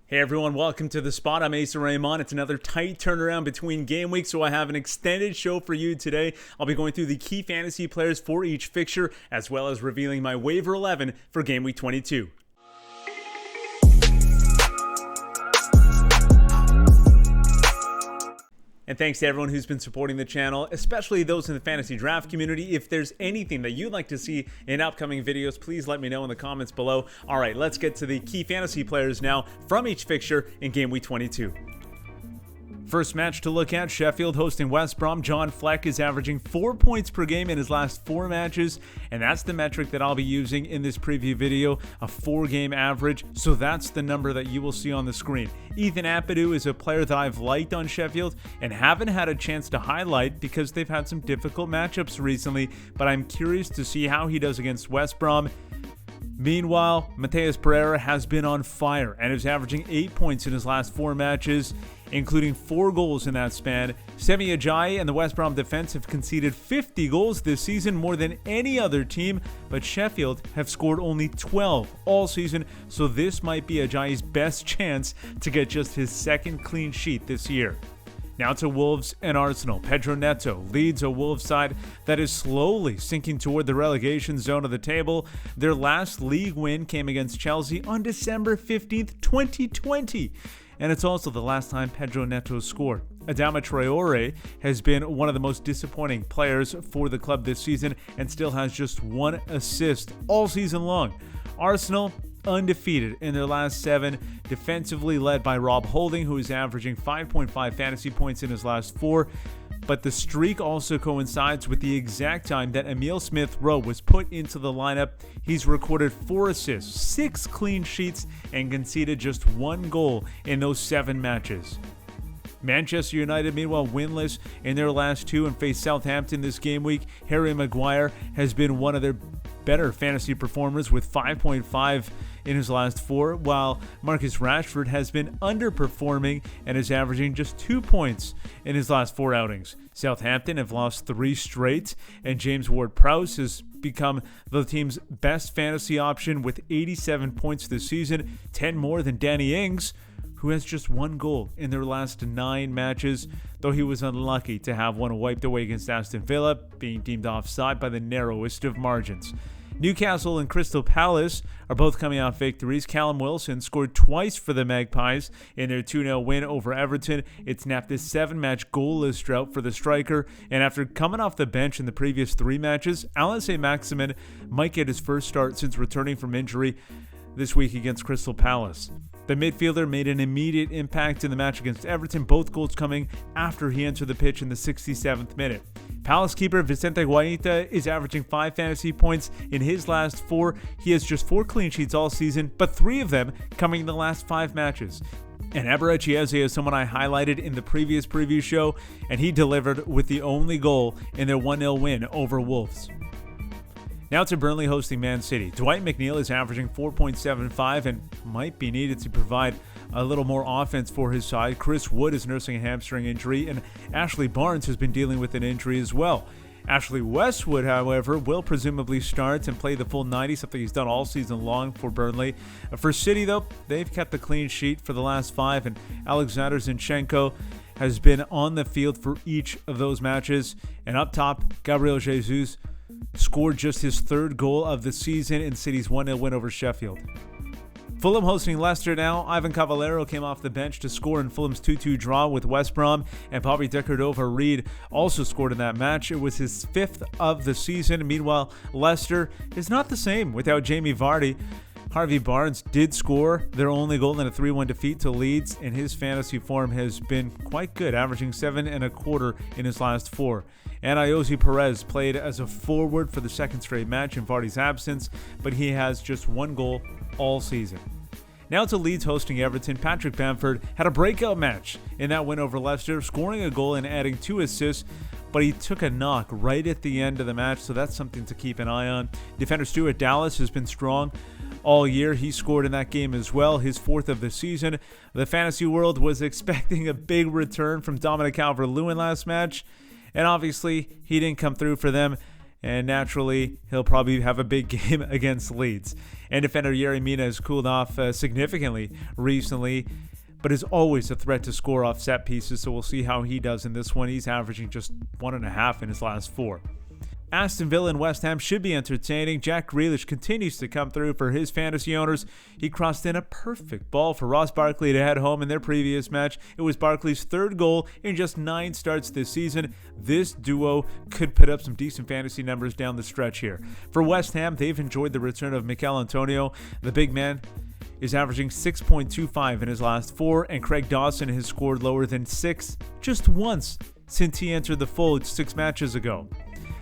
Hey everyone, welcome to The Spot. I'm Asa Raymond. It's another tight turnaround between game weeks, so I have an extended show for you today. I'll be going through the key fantasy players for each fixture, as well as revealing my waiver 11 for game week 22. And thanks to everyone who's been supporting the channel, especially those in the fantasy draft community. If there's anything that you'd like to see in upcoming videos, please let me know in the comments below. All right, let's get to the key fantasy players now from each fixture in game week 22. First match to look at, Sheffield hosting West Brom. John Fleck is averaging 4 points per game in his last 4 matches, and that's the metric that I'll be using in this preview video, a 4-game average, so that's the number that you will see on the screen. Ethan Ampadu is a player that I've liked on Sheffield and haven't had a chance to highlight because they've had some difficult matchups recently, but I'm curious to see how he does against West Brom. Meanwhile, Matheus Pereira has been on fire and is averaging 8 points in his last 4 matches, including 4 goals in that span. Semi Ajayi and the West Brom defense have conceded 50 goals this season, more than any other team, but Sheffield have scored only 12 all season, so this might be Ajayi's best chance to get just his second clean sheet this year. Now to Wolves and Arsenal. Pedro Neto leads a Wolves side that is slowly sinking toward the relegation zone of the table. Their last league win came against Chelsea on December 15th, 2020. And it's also the last time Pedro Neto scored. Adama Traore has been one of the most disappointing players for the club this season and still has just 1 assist all season long. Arsenal undefeated in their last 7, defensively led by Rob Holding, who is averaging 5.5 fantasy points in his last 4. But the streak also coincides with the exact time that Emile Smith-Rowe was put into the lineup. He's recorded 4 assists, 6 clean sheets, and conceded just 1 goal in those 7 matches. Manchester United, meanwhile, winless in their last 2 and face Southampton this game week. Harry Maguire has been one of their better fantasy performers with 5.5 in his last 4, while Marcus Rashford has been underperforming and is averaging just 2 points in his last 4 outings. Southampton have lost 3 straight, and James Ward-Prowse has become the team's best fantasy option with 87 points this season, 10 more than Danny Ings, who has just 1 goal in their last 9 matches, though he was unlucky to have one wiped away against Aston Villa, being deemed offside by the narrowest of margins. Newcastle and Crystal Palace are both coming off victories. Callum Wilson scored twice for the Magpies in their 2-0 win over Everton. It snapped a 7-match goalless drought for the striker, and after coming off the bench in the previous 3 matches, Alan Saint-Maximin might get his first start since returning from injury this week against Crystal Palace. The midfielder made an immediate impact in the match against Everton, both goals coming after he entered the pitch in the 67th minute. Palace keeper Vicente Guaita is averaging 5 fantasy points in his last 4. He has just 4 clean sheets all season, but 3 of them coming in the last 5 matches. And Eberechi Eze is someone I highlighted in the previous preview show, and he delivered with the only goal in their 1-0 win over Wolves. Now to Burnley hosting Man City. Dwight McNeil is averaging 4.75 and might be needed to provide a little more offense for his side. Chris Wood is nursing a hamstring injury, and Ashley Barnes has been dealing with an injury as well. Ashley Westwood, however, will presumably start and play the full 90, something he's done all season long for Burnley. For City, though, they've kept the clean sheet for the last 5, and Alexander Zinchenko has been on the field for each of those matches. And up top, Gabriel Jesus scored just his 3rd goal of the season in City's 1-0 win over Sheffield. Fulham hosting Leicester now. Ivan Cavallero came off the bench to score in Fulham's 2-2 draw with West Brom, and Bobby Decordova-Reid also scored in that match. It was his 5th of the season. Meanwhile, Leicester is not the same without Jamie Vardy. Harvey Barnes did score their only goal in a 3-1 defeat to Leeds, and his fantasy form has been quite good, averaging 7.25 in his last 4. And Ayoze Perez played as a forward for the 2nd straight match in Vardy's absence, but he has just 1 goal all season. Now to Leeds hosting Everton. Patrick Bamford had a breakout match in that win over Leicester, scoring a goal and adding 2 assists, but he took a knock right at the end of the match, so that's something to keep an eye on. Defender Stuart Dallas has been strong all year. He scored in that game as well, his 4th of the season. The fantasy world was expecting a big return from Dominic Calvert-Lewin last match, and obviously he didn't come through for them and naturally, he'll probably have a big game against Leeds. And defender Yerry Mina has cooled off significantly recently, but is always a threat to score off set pieces, so we'll see how he does in this one. He's averaging just 1.5 in his last 4. Aston Villa and West Ham should be entertaining. Jack Grealish continues to come through for his fantasy owners. He crossed in a perfect ball for Ross Barkley to head home in their previous match. It was Barkley's 3rd goal in just 9 starts this season. This duo could put up some decent fantasy numbers down the stretch here. For West Ham, they've enjoyed the return of Mikel Antonio. The big man is averaging 6.25 in his last 4, and Craig Dawson has scored lower than 6 just once since he entered the fold 6 matches ago.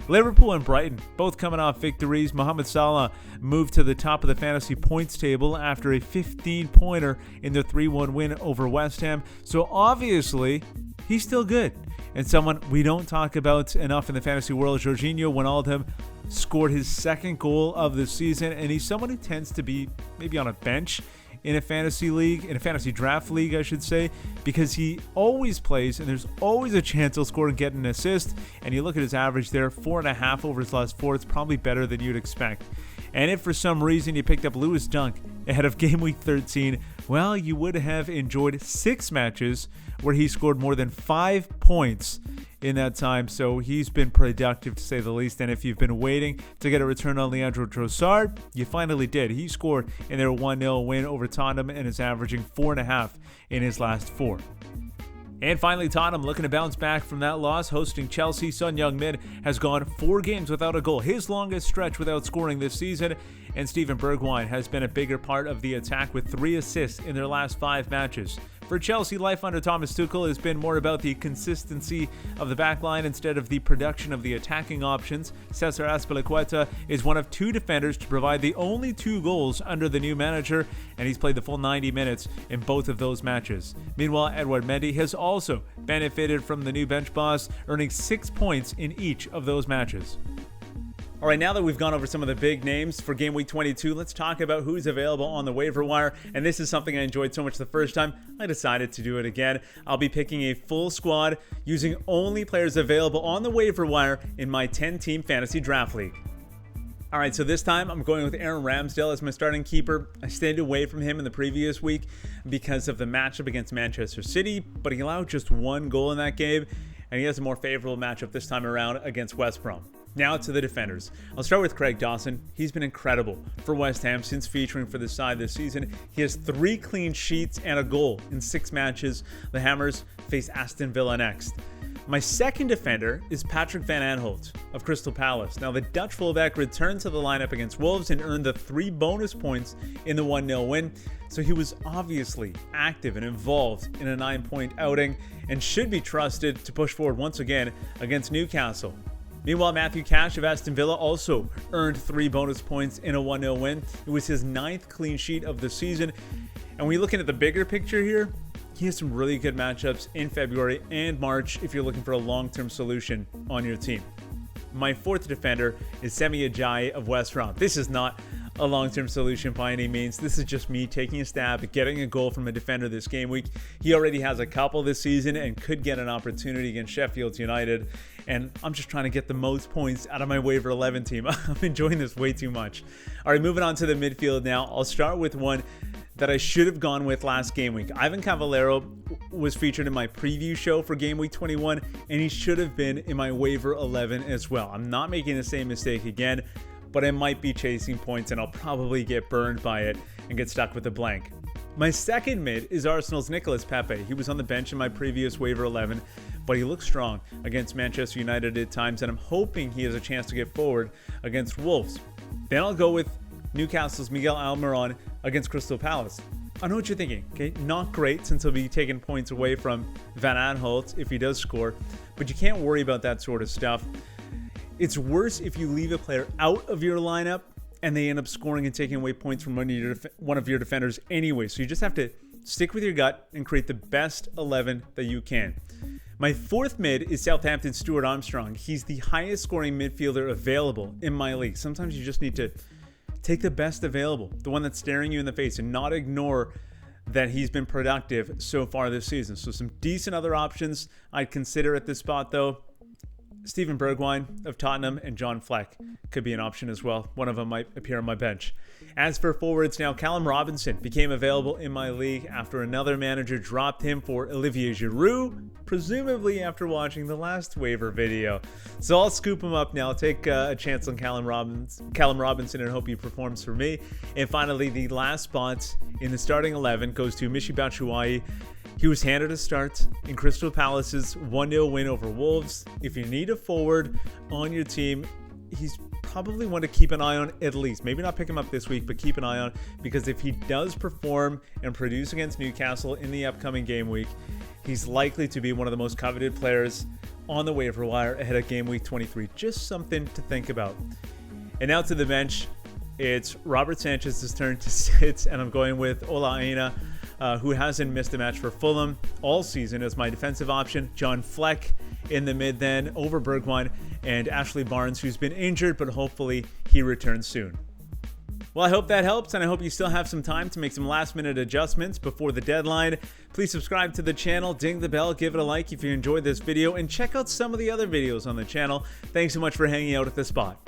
Liverpool and Brighton, both coming off victories. Mohamed Salah moved to the top of the fantasy points table after a 15-pointer in their 3-1 win over West Ham. So obviously, he's still good. And someone we don't talk about enough in the fantasy world, Jorginho Wijnaldum, scored his 2nd goal of the season, and he's someone who tends to be maybe on a bench in a fantasy league, in a fantasy draft league, I should say, because he always plays and there's always a chance he'll score and get an assist. And you look at his average there, 4.5 over his last 4. It's probably better than you'd expect. And if for some reason you picked up Lewis Dunk ahead of game week 13, well, you would have enjoyed 6 matches where he scored more than 5 points in that time, so he's been productive to say the least. And if you've been waiting to get a return on Leandro Trossard, you finally did. He scored in their 1-0 win over Tottenham and is averaging 4.5 in his last 4. And finally, Tottenham looking to bounce back from that loss, hosting Chelsea. Son Heung-min has gone 4 games without a goal, his longest stretch without scoring this season. And Steven Bergwijn has been a bigger part of the attack with 3 assists in their last 5 matches. For Chelsea, life under Thomas Tuchel has been more about the consistency of the backline instead of the production of the attacking options. Cesar Azpilicueta is one of 2 defenders to provide the only 2 goals under the new manager, and he's played the full 90 minutes in both of those matches. Meanwhile, Edouard Mendy has also benefited from the new bench boss, earning 6 points in each of those matches. All right, now that we've gone over some of the big names for Game Week 22, let's talk about who's available on the waiver wire. And this is something I enjoyed so much the first time, I decided to do it again. I'll be picking a full squad using only players available on the waiver wire in my 10-team fantasy draft league. All right, so this time I'm going with Aaron Ramsdale as my starting keeper. I stayed away from him in the previous week because of the matchup against Manchester City, but he allowed just 1 goal in that game, and he has a more favorable matchup this time around against West Brom. Now to the defenders. I'll start with Craig Dawson. He's been incredible for West Ham since featuring for the side this season. He has 3 clean sheets and a goal in 6 matches. The Hammers face Aston Villa next. My second defender is Patrick Van Aanholt of Crystal Palace. Now, the Dutch fullback returned to the lineup against Wolves and earned the 3 bonus points in the 1-0 win. So he was obviously active and involved in a 9-point outing and should be trusted to push forward once again against Newcastle. Meanwhile, Matthew Cash of Aston Villa also earned 3 bonus points in a 1-0 win. It was his 9th clean sheet of the season. And when you're looking at the bigger picture here, he has some really good matchups in February and March if you're looking for a long-term solution on your team. My 4th defender is Semi Ajayi of West Brom. This is not a long-term solution by any means. This is just me taking a stab at getting a goal from a defender this game week. He already has a couple this season and could get an opportunity against Sheffield United. And I'm just trying to get the most points out of my waiver 11 team. I'm enjoying this way too much. All right, moving on to the midfield now. I'll start with one that I should have gone with last game week. Ivan Cavallero was featured in my preview show for game week 21, and he should have been in my waiver 11 as well. I'm not making the same mistake again, but I might be chasing points and I'll probably get burned by it and get stuck with a blank. My second mid is Arsenal's Nicolas Pepe. He was on the bench in my previous waiver 11, but he looks strong against Manchester United at times, and I'm hoping he has a chance to get forward against Wolves. Then I'll go with Newcastle's Miguel Almiron against Crystal Palace. I know what you're thinking, okay? Not great since he'll be taking points away from Van Aanholt if he does score, but you can't worry about that sort of stuff. It's worse if you leave a player out of your lineup and they end up scoring and taking away points from one of your defenders anyway. So you just have to stick with your gut and create the best 11 that you can. My 4th mid is Southampton's Stuart Armstrong. He's the highest scoring midfielder available in my league. Sometimes you just need to take the best available, the one that's staring you in the face, and not ignore that he's been productive so far this season. So some decent other options I'd consider at this spot, though. Steven Bergwijn of Tottenham and John Fleck could be an option as well. One of them might appear on my bench. As for forwards now, Callum Robinson became available in my league after another manager dropped him for Olivier Giroud, presumably after watching the last waiver video. So I'll scoop him up now, take a chance on Callum Robinson and hope he performs for me. And finally, the last spot in the starting 11 goes to Michy Batshuayi. He was handed a start in Crystal Palace's 1-0 win over Wolves. If you need a forward on your team, he's probably one to keep an eye on at least. Maybe not pick him up this week, but keep an eye on, because if he does perform and produce against Newcastle in the upcoming game week, he's likely to be one of the most coveted players on the waiver wire ahead of game week 23. Just something to think about. And now to the bench. It's Robert Sanchez's turn to sit, and I'm going with Ola Aina, who hasn't missed a match for Fulham all season, as my defensive option. John Fleck in the mid then over Bergwijn, and Ashley Barnes, who's been injured, but hopefully he returns soon. Well, I hope that helps, and I hope you still have some time to make some last-minute adjustments before the deadline. Please subscribe to the channel, ding the bell, give it a like if you enjoyed this video, and check out some of the other videos on the channel. Thanks so much for hanging out at the spot.